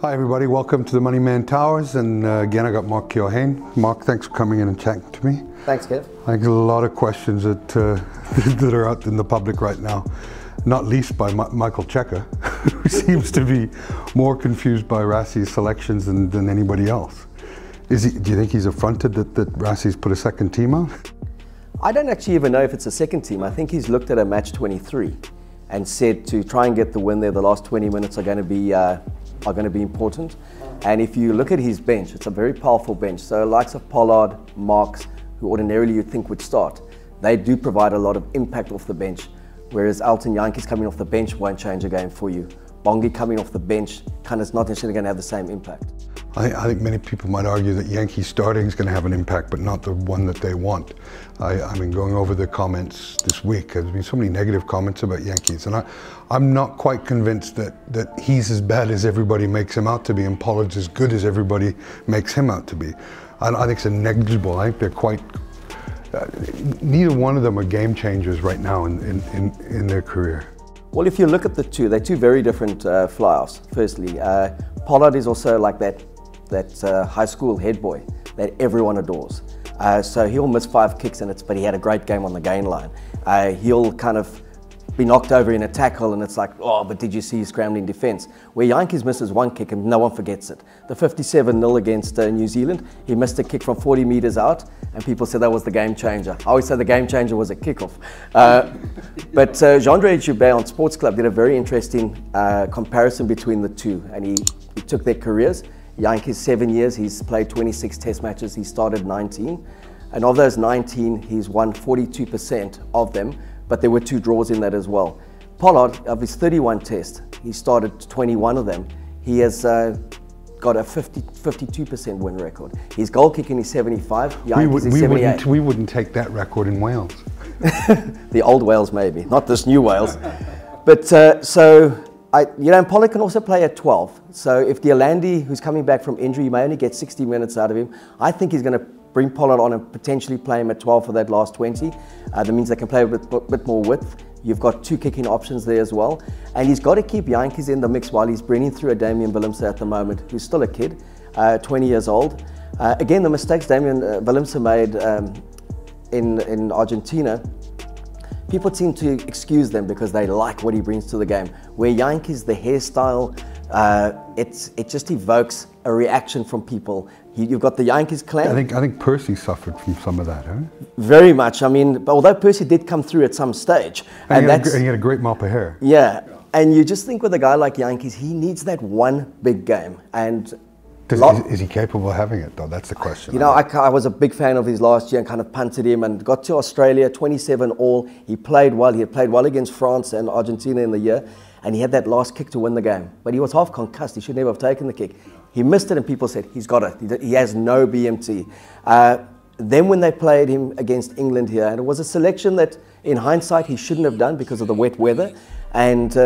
Hi everybody, welcome to the Money Man Towers, and again I got Mark Keohane. Mark, thanks for coming in and chatting to me. Thanks, Kev. I get a lot of questions that, that are out in the public right now, not least by Michael Cheika, who seems to be more confused by Rassie's selections than anybody else. Do you think he's affronted that Rassie's put a second team out? I don't actually even know if it's a second team. I think he's looked at a match 23 and said to try and get the win there, the last 20 minutes are going to be important. And if you look at his bench, it's a very powerful bench. So likes of Pollard, Marks, who ordinarily you'd think would start, they do provide a lot of impact off the bench. Whereas Elton Jantjies coming off the bench won't change a game for you. Bongi coming off the bench is not necessarily going to have the same impact. I think many people might argue that Yankee starting is going to have an impact, but not the one that they want. I mean, going over the comments this week, there's been so many negative comments about Yankees, and I'm not quite convinced that he's as bad as everybody makes him out to be, and Pollard's as good as everybody makes him out to be. I think it's negligible. I think they're quite. Neither one of them are game changers right now in their career. Well, if you look at the two, they're two very different fly-offs. Firstly, Pollard is also like that high school head boy that everyone adores. So he'll miss 5 kicks but he had a great game on the gain line. He'll kind of be knocked over in a tackle and it's like, oh, but did you see his scrambling defense? Where Jantjies misses 1 kick and no one forgets it. The 57-0 against New Zealand, he missed a kick from 40 meters out and people said that was the game changer. I always say the game changer was a kickoff. But Jean-Andre Joubert on Sports Club did a very interesting comparison between the two, and he took their careers. Jantjies 7 years, he's played 26 test matches, he started 19. And of those 19, he's won 42% of them, but there were 2 draws in that as well. Pollard, of his 31 tests, he started 21 of them. He has got a 52% win record. His goal kicking is 75, Jantjies is 78. We wouldn't take that record in Wales. The old Wales maybe, not this new Wales. But Pollard can also play at 12. So if the Orlandi, who's coming back from injury, you may only get 60 minutes out of him. I think he's going to bring Pollard on and potentially play him at 12 for that last 20. That means they can play a bit more width. You've got 2 kicking options there as well. And he's got to keep Jantjies in the mix while he's bringing through a Damian Willemse at the moment, who's still a kid, 20 years old. Again, the mistakes Damian Willemse made in Argentina, people seem to excuse them because they like what he brings to the game. Where Jantjies, the hairstyle, it just evokes a reaction from people. You've got the Jantjies clan. I think Percy suffered from some of that, huh? Very much. I mean, although Percy did come through at some stage. And he had a great mop of hair. Yeah. And you just think with a guy like Jantjies, he needs that one big game. And is he capable of having it, though? That's the question. You know, I was a big fan of his last year and kind of punted him and got to Australia, 27 all. He played well. He had played well against France and Argentina in the year. And he had that last kick to win the game. But he was half concussed. He should never have taken the kick. He missed it and people said, he's got it. He has no BMT. Then when they played him against England here, and it was a selection that in hindsight he shouldn't have done because of the wet weather. And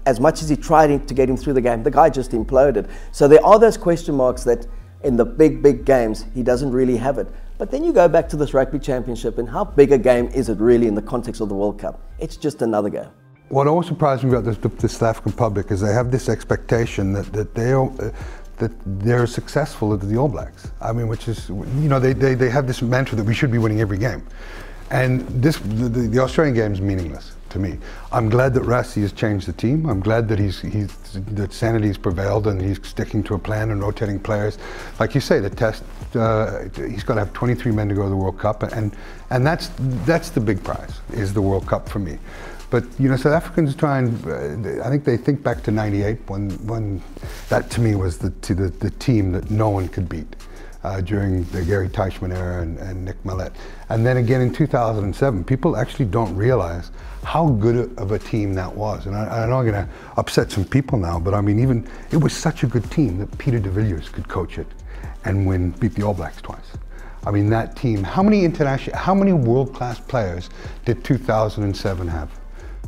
as much as he tried to get him through the game, the guy just imploded. So there are those question marks that in the big games, he doesn't really have it. But then you go back to this Rugby Championship and how big a game is it really in the context of the World Cup? It's just another game. What always surprised me about the South African public is they have this expectation that they're successful at the All Blacks. I mean, which is, you know, they have this mantra that we should be winning every game. And the Australian game is meaningless to me. I'm glad that Rassie has changed the team. I'm glad that that sanity's prevailed and he's sticking to a plan and rotating players. Like you say, the test, he's got to have 23 men to go to the World Cup, and that's the big prize, is the World Cup for me. But you know, South Africans try and I think they think back to '98 when that to me was the team that no one could beat during the Gary Teichmann era and Nick Mallett. And then again in 2007, people actually don't realize how good of a team that was. And I know I'm going to upset some people now, but I mean, even it was such a good team that Peter de Villiers could coach it and beat the All Blacks twice. I mean, that team, how many world-class players did 2007 have?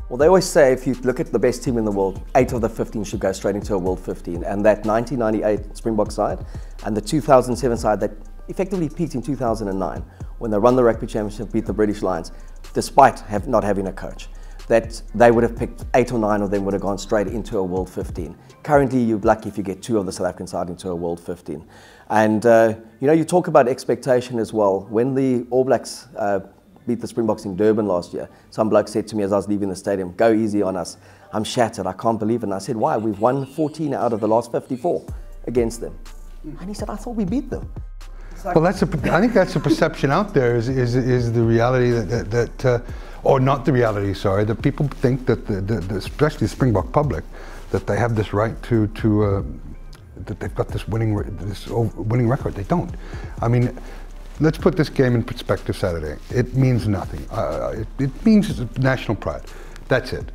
Well, they always say if you look at the best team in the world, 8 of the 15 should go straight into a World 15. And that 1998 Springbok side and the 2007 side that effectively peaked in 2009 when they won the Rugby Championship, beat the British Lions, despite not having a coach. that they would have picked 8 or 9 of them would have gone straight into a World 15. Currently, you're lucky if you get 2 of the South African side into a World 15. And, you know, you talk about expectation as well. When the All Blacks beat the Springboks in Durban last year, some bloke said to me as I was leaving the stadium, "Go easy on us. I'm shattered. I can't believe it." And I said, "Why? We've won 14 out of the last 54 against them." And he said, "I thought we beat them." Well, I think that's the perception out there is the reality that or not the reality, sorry, that people think that, especially the Springbok public, that they have this right to that they've got this winning record. They don't. I mean, let's put this game in perspective Saturday. It means nothing. It means national pride. That's it.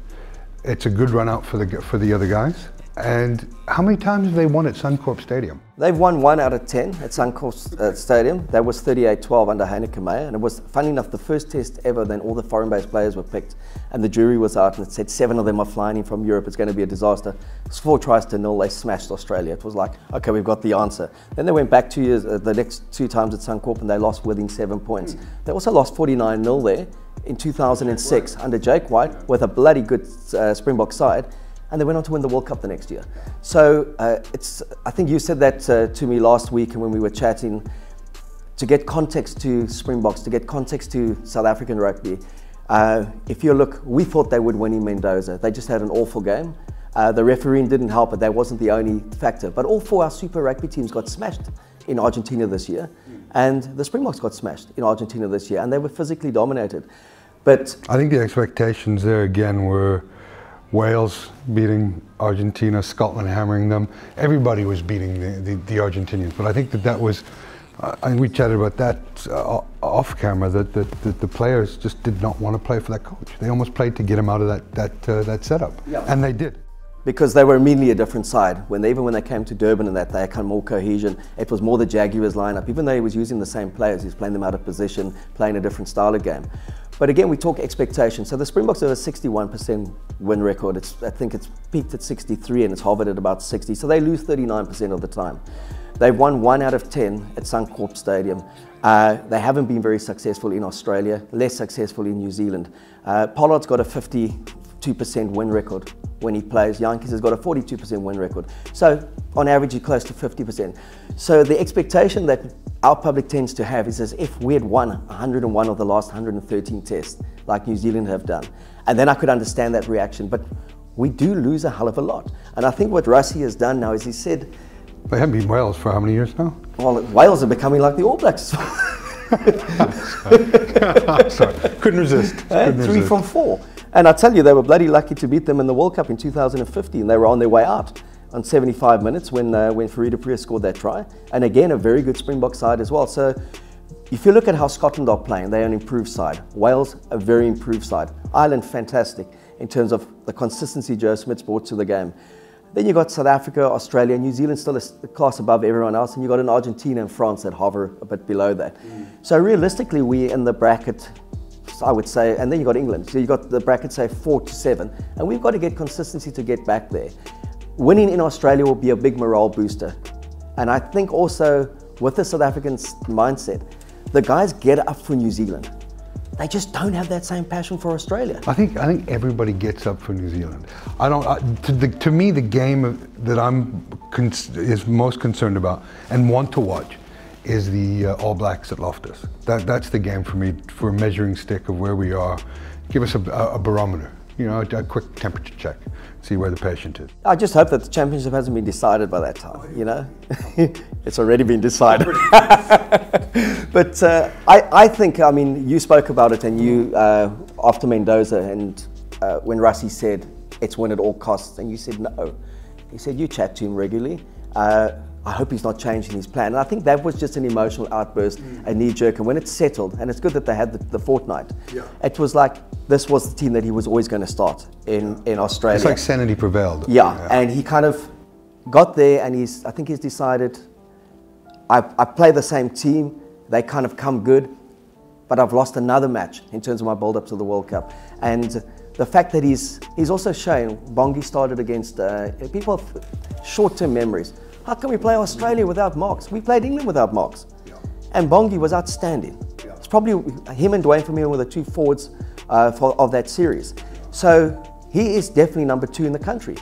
It's a good run out for the other guys. And how many times have they won at Suncorp Stadium? They've won 1 out of 10 at Suncorp Stadium. That was 38-12 under handicaps. And it was, funny enough, the first test ever. Then all the foreign-based players were picked. And the jury was out and it said 7 of them are flying in from Europe. It's going to be a disaster. It's 4 tries to 0. They smashed Australia. It was like, okay, we've got the answer. Then they went back 2 years, the next 2 times at Suncorp, and they lost within 7 points. They also lost 49-0 there in 2006 under Jake White with a bloody good Springbok side. And they went on to win the World Cup the next year. So I think you said that to me last week when we were chatting, to get context to Springboks, to get context to South African rugby. If you look, we thought they would win in Mendoza. They just had an awful game. The refereeing didn't help, but that wasn't the only factor. But all 4 our Super Rugby teams got smashed in Argentina this year. And the Springboks got smashed in Argentina this year, and they were physically dominated. But I think the expectations there again were Wales beating Argentina, Scotland hammering them. Everybody was beating the Argentinians, but I think that was, and we chatted about that off camera, that the players just did not want to play for that coach. They almost played to get him out of that setup, and they did. Because they were immediately a different side. Even when they came to Durban and that, they had kind of more cohesion. It was more the Jaguars lineup. Even though he was using the same players, he was playing them out of position, playing a different style of game. But again, we talk expectations. So the Springboks have a 61% win record. I think it's peaked at 63 and it's hovered at about 60. So they lose 39% of the time. They've won 1 out of 10 at Suncorp Stadium. They haven't been very successful in Australia, less successful in New Zealand. Pollard's got a 52% win record when he plays. Jantjies has got a 42% win record. So on average, you're close to 50%. So the expectation that our public tends to have is as if we had won 101 of the last 113 tests, like New Zealand have done. And then I could understand that reaction. But we do lose a hell of a lot. And I think what Rassie has done now is he said... They haven't beaten Wales for how many years now? Well, Wales are becoming like the All Blacks. Sorry. Couldn't resist. Couldn't 3 from 4. And I tell you, they were bloody lucky to beat them in the World Cup in 2015. They were on their way out on 75 minutes when Farida Priya scored that try. And again, a very good Springbok side as well. So if you look at how Scotland are playing, they're an improved side. Wales, a very improved side. Ireland, fantastic in terms of the consistency Joe Smith's brought to the game. Then you've got South Africa, Australia, New Zealand still a class above everyone else, and you've got an Argentina and France that hover a bit below that. So realistically, we're in the bracket, I would say, and then you've got England. So you've got the bracket, say, 4 to 7, and we've got to get consistency to get back there. Winning in Australia will be a big morale booster. And I think also, with the South African mindset, the guys get up for New Zealand. They just don't have that same passion for Australia. I think everybody gets up for New Zealand. To me, the game that I'm most concerned about and want to watch is the All Blacks at Loftus. That's the game for me, for a measuring stick of where we are. Give us a barometer, you know, a quick temperature check, see where the patient is. I just hope that the championship hasn't been decided by that time, you know. It's already been decided. But I think, I mean, you spoke about it, and you, after Mendoza, and when Rassie said, it's win at all costs, and you said no. He said, you chat to him regularly. I hope he's not changing his plan. And I think that was just an emotional outburst, a knee-jerk. And when it's settled, and it's good that they had the fortnight, it was like this was the team that he was always going to start in Australia. It's like sanity prevailed. Yeah, and he kind of got there, and I think he's decided, I play the same team, they kind of come good, but I've lost another match in terms of my build-up to the World Cup. And the fact that he's also shown, Bongi started against people have short-term memories. How can we play Australia without Marks? We played England without Marks. And Bongi was outstanding. It's probably him and Dwayne Vermeulen were the 2 forwards of that series. So he is definitely number 2 in the country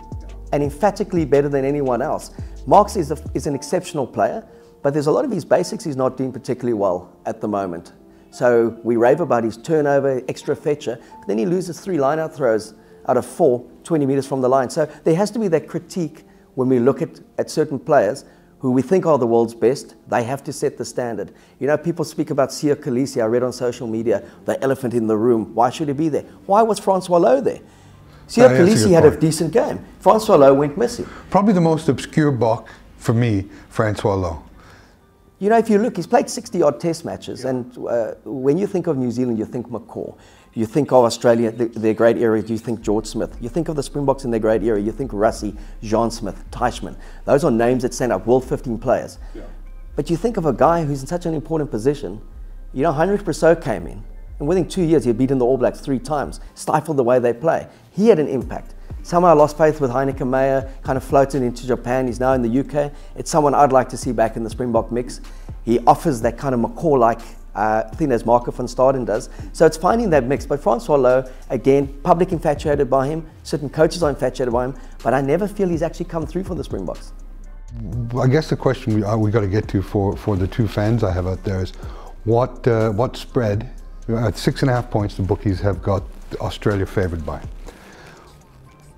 and emphatically better than anyone else. Marx is an exceptional player, but there's a lot of his basics he's not doing particularly well at the moment. So we rave about his turnover, extra fetcher, but then he loses 3 line-out throws out of 4, 20 meters from the line. So there has to be that critique when we look at certain players who we think are the world's best. They have to set the standard. You know, people speak about Siya Kolisi. I read on social media, the elephant in the room. Why should he be there? Why was Francois Lowe there? Siya Kolisi had a decent game. Francois Lowe went missing. Probably the most obscure Bok for me, Francois Lowe. You know, if you look, he's played 60-odd test matches, and when you think of New Zealand, you think McCaw. You think of Australia, their great area, you think George Smith. You think of the Springboks in their great area, you think Rassie, Jean Smith, Teichmann. Those are names that stand up, world 15 players. Yeah. But you think of a guy who's in such an important position. You know, Heinrich Brosseau came in, and within 2 years, he had beaten the All Blacks 3 times, stifled the way they play. He had an impact. Somehow I lost faith with Heineke Meyer, kind of floated into Japan. He's now in the UK. It's someone I'd like to see back in the Springbok mix. He offers that kind of McCaw-like thing as Marco van Staden does. So it's finding that mix. But Francois Lowe, again, public infatuated by him. Certain coaches are infatuated by him. But I never feel he's actually come through for the Springboks. I guess the question we got to get to for the 2 fans I have out there is what spread, at 6.5 points, the bookies have got Australia favoured by.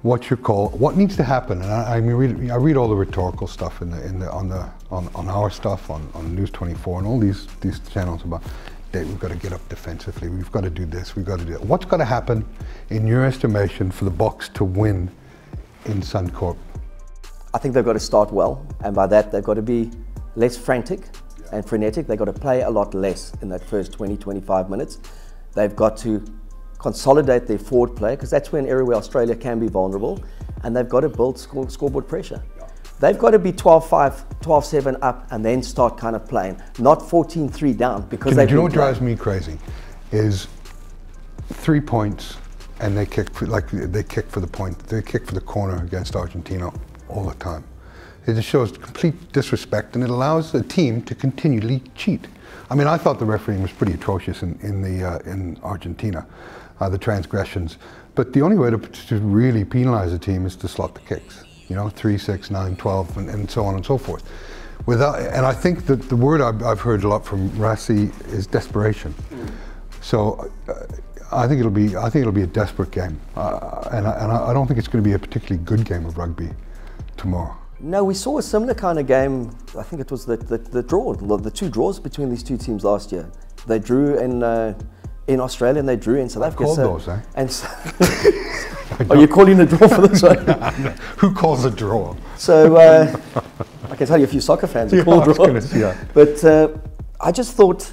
What's your call? What needs to happen? And I read all the rhetorical stuff on our stuff on News 24 and all these channels about we've got to get up defensively. We've got to do this. We've got to do that. What's got to happen, in your estimation, for the Boks to win in Suncorp? I think they've got to start well, and by that they've got to be less frantic and frenetic. They've got to play a lot less in that first 20-25 minutes. They've got to consolidate their forward play, because that's an area where Australia can be vulnerable, and they've got to build scoreboard pressure. Yeah. They've got to be 12-5, 12-7 up, and then start kind of playing, not 14-3 down. Because do you know what drives me crazy? Is 3 points, and they kick for the point. They kick for the corner against Argentina all the time. It just shows complete disrespect, and it allows the team to continually cheat. I mean, I thought the refereeing was pretty atrocious in Argentina. The transgressions, but the only way to really penalise a team is to slot the kicks, you know, 3, 6, 9, 12, and so on and so forth. And I think that the word I've heard a lot from Rassie is desperation. So I think it'll be a desperate game, and I don't think it's going to be a particularly good game of rugby tomorrow. No, we saw a similar kind of game. I think it was the draw, the 2 draws between these 2 teams last year. They drew in Australia, and they drew in South Africa. Called those, eh? And so are you calling a draw for this one? Who calls a draw? So I can tell you a few soccer fans who call draws. But I just thought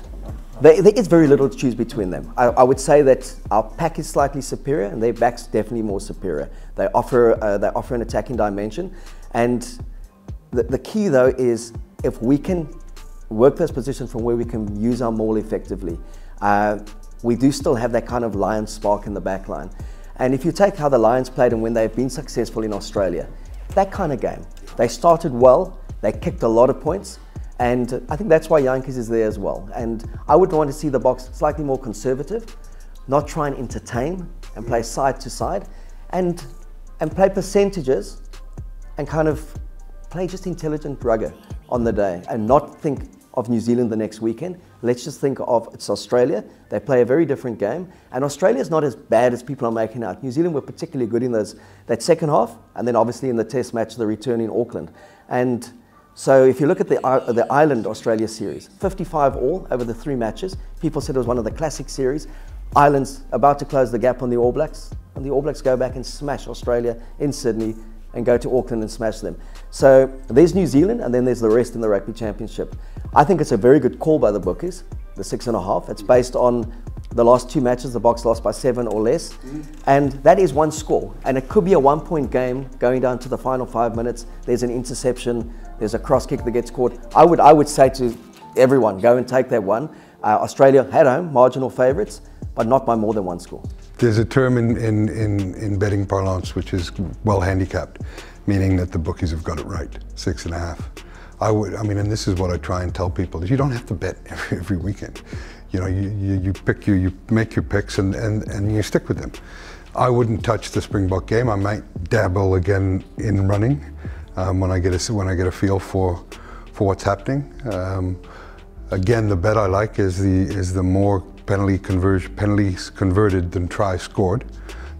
there is very little to choose between them. I would say that our pack is slightly superior, and their back's definitely more superior. They offer an attacking dimension, and the key though is if we can work those positions from where we can use our maul effectively. We do still have that kind of Lions spark in the back line. And if you take how the Lions played and when they've been successful in Australia, that kind of game. They started well, they kicked a lot of points, and I think that's why Jantjies is there as well. And I would want to see the Boks slightly more conservative, not try and entertain and play side to side, and play percentages and kind of play just intelligent rugby on the day and not think of New Zealand the next weekend. Let's just think of it's Australia. They play a very different game, and Australia is not as bad as people are making out. New Zealand were particularly good in that second half, and then obviously in the Test match, the return in Auckland. And so if you look at the Ireland Australia series, 55 all over the 3 matches. People said it was one of the classic series. Ireland's about to close the gap on the All Blacks, and the All Blacks go back and smash Australia in Sydney and go to Auckland and smash them. So there's New Zealand, and then there's the rest in the Rugby Championship. I think it's a very good call by the bookies, the 6.5. It's based on the last 2 matches, the Boks lost by 7 or less, and that is 1 score. And it could be a 1-point game going down to the final 5 minutes. There's an interception, there's a cross kick that gets caught. I would say to everyone, go and take that one. Australia at home, marginal favourites, but not by more than 1 score. There's a term in betting parlance which is well handicapped, meaning that the bookies have got it right, 6.5. I mean, and this is what I try and tell people, is you don't have to bet every weekend. You know, you make your picks and you stick with them. I wouldn't touch the Springbok game. I might dabble again in running when I get a feel for what's happening. Again, the bet I like is the more penalties converted than tries scored.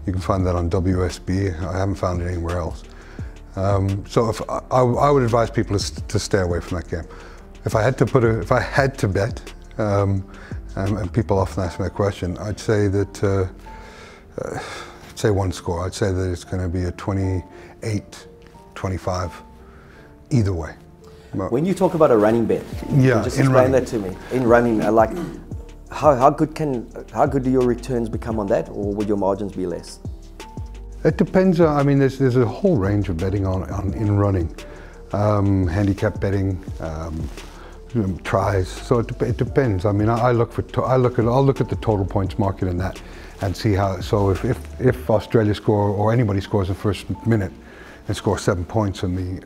You can find that on WSB. I haven't found it anywhere else. So I would advise people to stay away from that game. If I had to bet, and people often ask me that question, I'd say that say one score. I'd say that it's going to be a 28-25 either way. When you talk about a running bet, yeah, just explain that to me. In running, like how good do your returns become on that, or would your margins be less? It depends. I mean, there's a whole range of betting in running, handicap betting, tries. So it depends. I mean, I'll look at the total points market in that, and see how. So if Australia score or anybody scores the first minute and scores 7 points and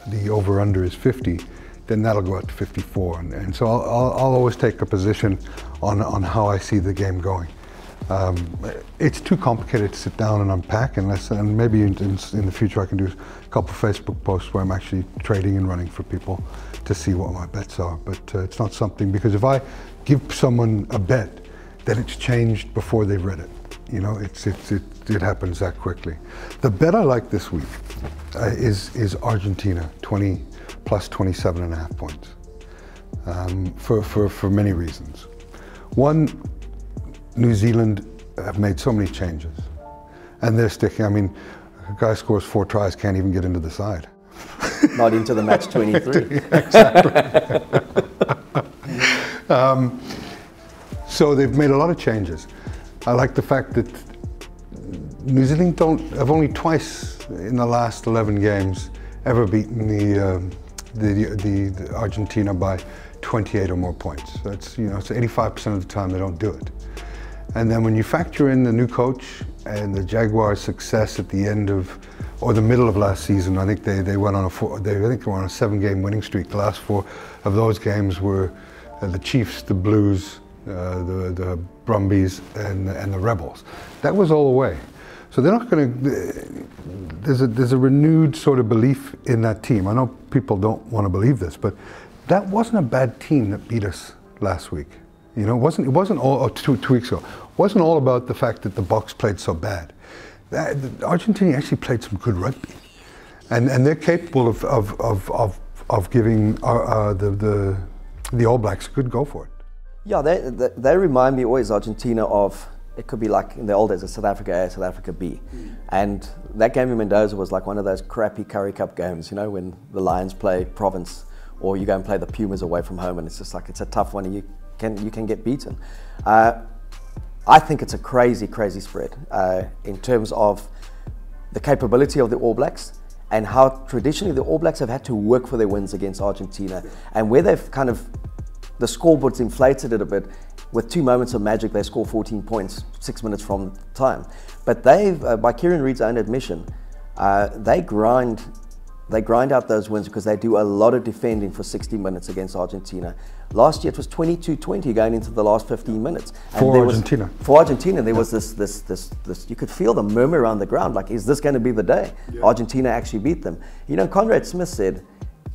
the over/under is 50, then that'll go out to 54. And so I'll always take a position on how I see the game going. It's too complicated to sit down and unpack and maybe in the future I can do a couple of Facebook posts where I'm actually trading and running for people to see what my bets are. But it's not something, because if I give someone a bet, then it's changed before they've read it. You know, it happens that quickly. The bet I like this week is Argentina, 20 plus 27.5 points, for many reasons. One, New Zealand have made so many changes, and they're sticking. I mean, a guy scores 4 tries, can't even get into the side. Not into the match 23. Exactly. So they've made a lot of changes. I like the fact that New Zealand have only twice in the last 11 games ever beaten the Argentina by 28 or more points. That's, you know, it's 85% of the time they don't do it. And then when you factor in the new coach and the Jaguars' success at the end of, or the middle of last season, I think they went on a 7-game winning streak. The last 4 of those games were the Chiefs, the Blues, the Brumbies, and the Rebels. That was all away. So they're not going to. There's a renewed sort of belief in that team. I know people don't want to believe this, but that wasn't a bad team that beat us last week. You know, it wasn't all two weeks ago. It wasn't all about the fact that the Boks played so bad. Argentina actually played some good rugby, and they're capable of giving the All Blacks a good go for it. Yeah, they remind me always, Argentina, of, it could be like in the old days, South Africa A, South Africa B. And that game in Mendoza was like one of those crappy Curry Cup games, you know, when the Lions play Province, or you go and play the Pumas away from home, and it's just like, it's a tough one, and you can get beaten. I think it's a crazy, crazy spread in terms of the capability of the All Blacks and how traditionally the All Blacks have had to work for their wins against Argentina, and where they've kind of, the scoreboard's inflated it a bit. With 2 moments of magic, they score 14 points 6 minutes from time. But they've, by Kieran Reid's own admission, they grind out those wins because they do a lot of defending for 60 minutes against Argentina. Last year it was 22-20 going into the last 15 minutes. And for Argentina. For Argentina, there was this, you could feel the murmur around the ground, like, is this going to be the day? Yeah. Argentina actually beat them. You know, Conrad Smith said,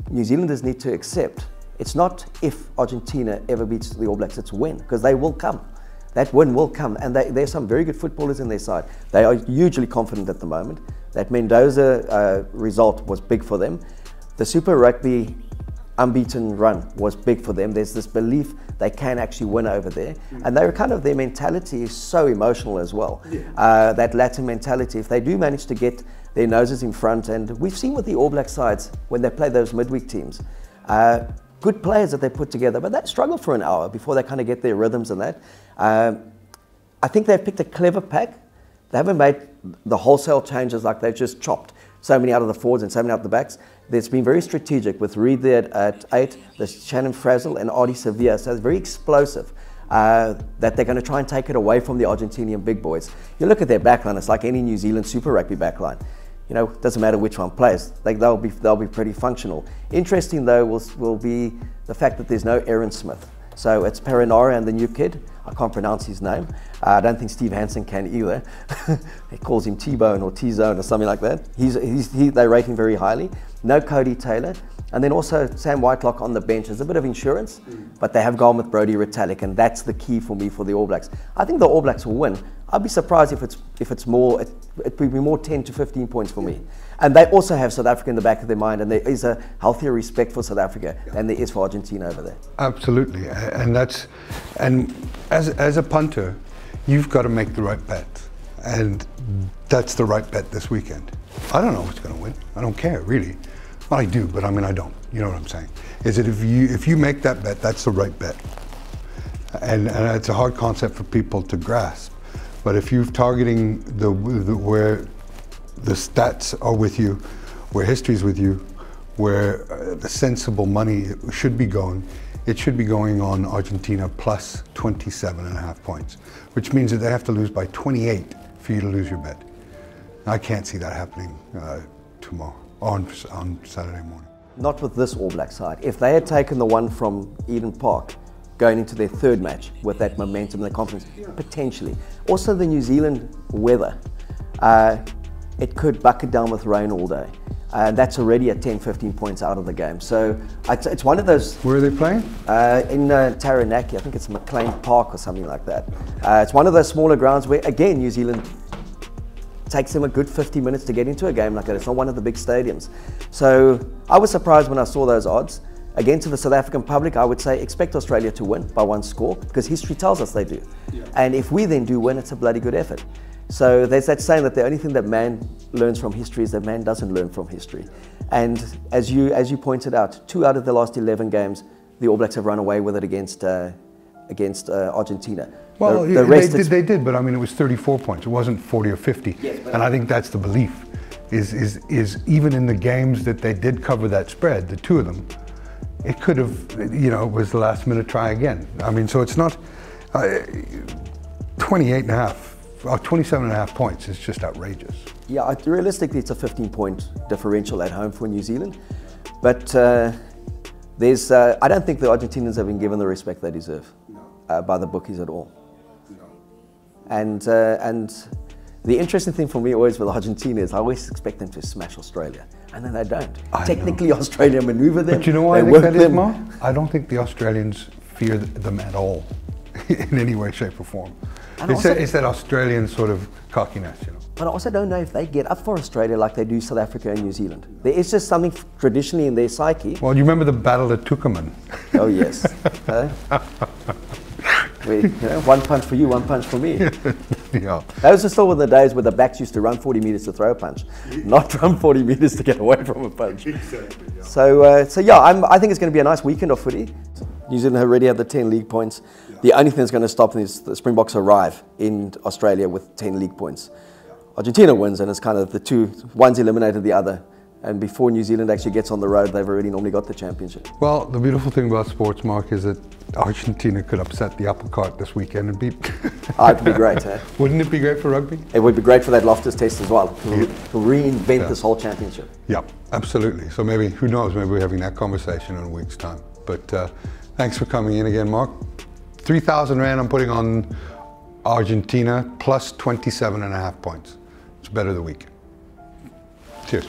New Zealanders need to accept, it's not if Argentina ever beats the All Blacks, it's when, because they will come. That win will come, and there's some very good footballers in their side. They are hugely confident at the moment. That Mendoza result was big for them. The Super Rugby unbeaten run was big for them. There's this belief they can actually win over there, and they're kind of, their mentality is so emotional as well. Yeah. That Latin mentality, if they do manage to get their noses in front, and we've seen with the All Black sides when they play those midweek teams, good players that they put together, but they struggle for an hour before they kind of get their rhythms and that. I think they've picked a clever pack. They haven't made the wholesale changes like they've just chopped so many out of the forwards and so many out of the backs. It's been very strategic with Reid there at 8, there's Shannon Frazzle and Ardie Sevilla, so it's very explosive. That they're going to try and take it away from the Argentinian big boys. You look at their backline, it's like any New Zealand Super Rugby backline. You know, it doesn't matter which one plays, they'll be pretty functional. Interesting though will be the fact that there's no Aaron Smith. So it's Perinara and the new kid, I can't pronounce his name. I don't think Steve Hansen can either. He calls him T-Bone or T-Zone or something like that. They rate him very highly. No Cody Taylor. And then also Sam Whitelock on the bench. There's a bit of insurance, but they have gone with Brodie Retallick, and that's the key for me for the All Blacks. I think the All Blacks will win. I'd be surprised if it's more. It would be more 10 to 15 points for me. And they also have South Africa in the back of their mind, and there is a healthier respect for South Africa than there is for Argentina over there. Absolutely, and as a punter, you've got to make the right bet, and that's the right bet this weekend. I don't know who's going to win. I don't care really. Well, I do, but I mean I don't. You know what I'm saying? Is that if you make that bet, that's the right bet, and it's a hard concept for people to grasp. But if you're targeting where the stats are with you, where history's with you, where the sensible money should be going, it should be going on Argentina plus 27.5 points, which means that they have to lose by 28 for you to lose your bet. I can't see that happening tomorrow, on Saturday morning. Not with this All Black side. If they had taken the one from Eden Park, going into their third match with that momentum and the confidence, potentially. Also the New Zealand weather, it could bucket down with rain all day. That's already at 10, 15 points out of the game. So it's one of those... Where are they playing? In Taranaki, I think it's McLean Park or something like that. It's one of those smaller grounds where, again, New Zealand takes them a good 50 minutes to get into a game like that. It's not one of the big stadiums. So I was surprised when I saw those odds. Again, to the South African public, I would say expect Australia to win by one score, because history tells us they do. Yeah. And if we then do win, it's a bloody good effort. So there's that saying that the only thing that man learns from history is that man doesn't learn from history. And as you pointed out, 2 out of the last 11 games, the All Blacks have run away with it against Argentina. Well, they did, but I mean, it was 34 points. It wasn't 40 or 50. Yes, and I think that's the belief, is even in the games that they did cover that spread, the 2 of them, it could have, you know, it was the last minute try again. I mean, so it's not 27.5 points is just outrageous. Yeah, realistically, it's a 15-point differential at home for New Zealand. But I don't think the Argentinians have been given the respect they deserve by the bookies at all. No. And the interesting thing for me always with Argentina is I always expect them to smash Australia. And then they don't. Technically, Australia maneuver them. But you know why I think that is, Mark? I don't think the Australians fear them at all, in any way, shape, or form. It's that Australian sort of cockiness, you know. But I also don't know if they get up for Australia like they do South Africa and New Zealand. There is just something traditionally in their psyche. Well, you remember the Battle at Tucuman? Oh yes. One punch for you, one punch for me. Yeah. Those are still the days where the backs used to run 40 meters to throw a punch, not run 40 meters to get away from a punch. Exactly. Yeah. So yeah, I think it's going to be a nice weekend of footy. New Zealand already have the 10 league points. Yeah. The only thing that's going to stop them is the Springboks arrive in Australia with 10 league points. Yeah. Argentina wins, and it's kind of the two, one's eliminated the other. And before New Zealand actually gets on the road, they've already normally got the championship. Well, the beautiful thing about sports, Mark, is that Argentina could upset the apple cart this weekend and beat. It'd be great, eh? Wouldn't it be great for rugby? It would be great for that Loftus test as well, to reinvent this whole championship. Yeah, absolutely. So maybe, who knows, maybe we're having that conversation in a week's time. But thanks for coming in again, Mark. 3,000 Rand I'm putting on Argentina plus 27.5 points. It's better the week. Cheers.